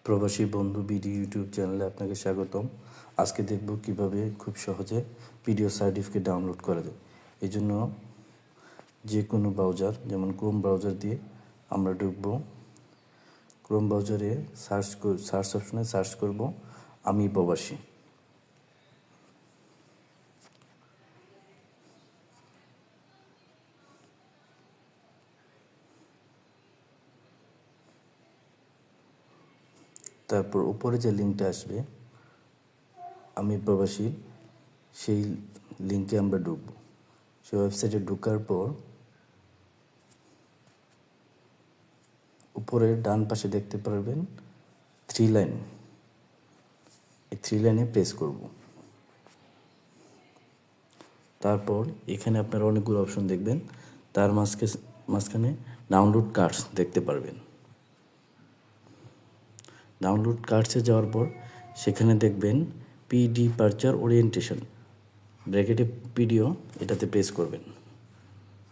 প্রবাসী বন্ধু BD YouTube চ্যানেলে আপনাকে স্বাগতম। আজকে দেখব কিভাবে খুব সহজে পিডিএফ সার্টিফিকেট ডাউনলোড করা যায়। এই জন্য যে কোনো ব্রাউজার, যেমন ক্রোম ব্রাউজার দিয়ে আমরা ঢুকব। ক্রোম ব্রাউজারে সার্চ অপশনে সার্চ করব আমি প্রবাসী। তারপর উপরে যে লিঙ্কটা আসবে আমি প্রবাসী, সেই লিঙ্কে আমরা ঢুকব। সেই ওয়েবসাইটে ঢোকার পর উপরের ডান পাশে দেখতে পারবেন 3 লাইন। এই 3 লাইনে প্রেস করব। তারপর এখানে আপনারা অনেকগুলো অপশন দেখবেন, তার মাঝখানে ডাউনলোড কার্ডস দেখতে পারবেন। ডাউনলোড কার্ডসে যাওয়ার পর সেখানে দেখবেন পিডি পারচার ওরিয়েন্টেশন ব্র্যাকেটে পিডিও, এটাতে প্রেস করবেন।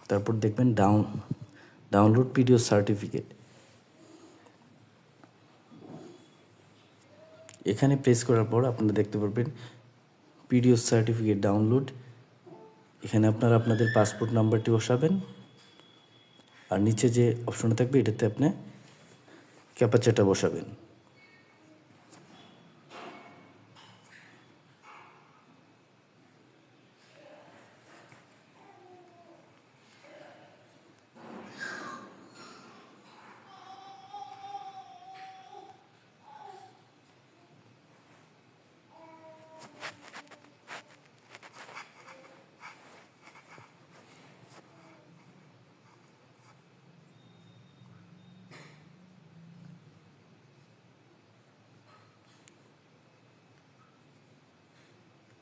তারপর দেখবেন ডাউনলোড পিডিও সার্টিফিকেট, এখানে প্রেস করার পর আপনারা দেখতে পারবেন পিডিও সার্টিফিকেট ডাউনলোড। এখানে আপনারা আপনাদের পাসপোর্ট নাম্বারটি বসাবেন, আর নিচে যে অপশনটা থাকবে এটাতে আপনি ক্যাপচাটা বসাবেন।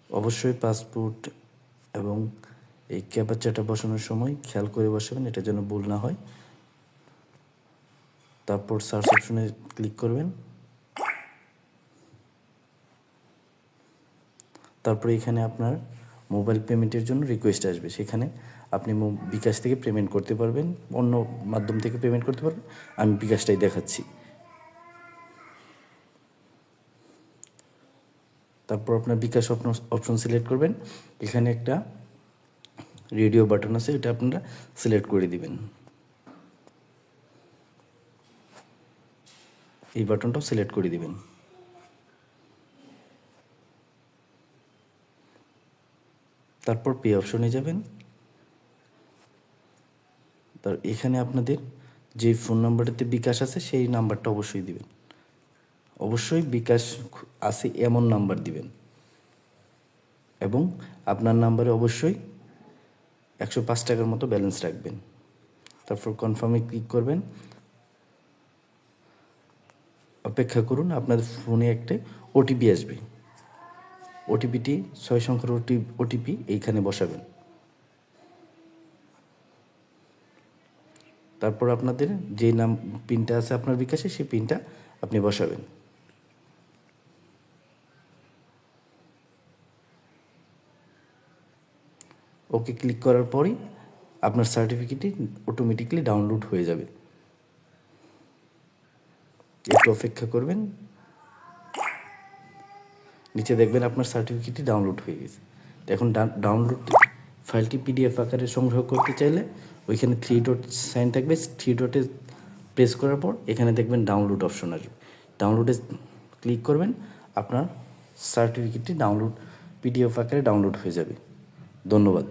অবশ্যই পাসপোর্ট এবং এই ক্যাপচাটা বসানোর সময় খেয়াল করে বসাবেন, এটা যেন ভুল না হয়। তারপর সার্চ অপশনে ক্লিক করবেন। তারপরে এখানে আপনার মোবাইল পেমেন্টের জন্য রিকোয়েস্ট আসবে, সেখানে আপনি বিকাশ থেকে পেমেন্ট করতে পারবেন, অন্য মাধ্যম থেকে পেমেন্ট করতে পারবেন। আমি বিকাশটাই দেখাচ্ছি। তারপর আপনার বিকাশ অপশন সিলেক্ট করবেন। এখানে একটা রেডিও বাটন আছে, এটা আপনারা সিলেক্ট করে দিবেন। এই বাটনটাও সিলেক্ট করে দিবেন। তারপর পে অপশনে যাবেন। তার এখানে আপনাদের যে ফোন নাম্বারটাতে বিকাশ আছে সেই নাম্বারটা অবশ্যই দিবেন। অবশ্যই বিকাশ আছে এমন নাম্বার দিবেন, এবং আপনার নাম্বারে অবশ্যই 105 টাকার মতো ব্যালেন্স রাখবেন। তারপর কনফার্মে ক্লিক করবেন। অপেক্ষা করুন, আপনার ফোনে একটা ওটিপি আসবে। ওটিপিটি 6 সংখ্যার ওটিপি এইখানে বসাবেন। তারপর আপনাদের যে পিনটা আছে আপনার বিকাশে, সেই পিনটা আপনি বসাবেন। ওকে ক্লিক করার পরই আপনার সার্টিফিকেটটি অটোমেটিকলি ডাউনলোড হয়ে যাবে। একটু অপেক্ষা করবেন, নিচে দেখবেন আপনার সার্টিফিকেটটি ডাউনলোড হয়ে গেছে। এখন ডাউনলোড ফাইলটি পিডিএফ আকারে সংগ্রহ করতে চাইলে ওইখানে 3 ডট সাইন থাকবে, 3 ডটে প্রেস করার পর এখানে দেখবেন ডাউনলোড অপশন আসবে। ডাউনলোডে ক্লিক করবেন, আপনার সার্টিফিকেটটি পিডিএফ আকারে ডাউনলোড হয়ে যাবে। ধন্যবাদ।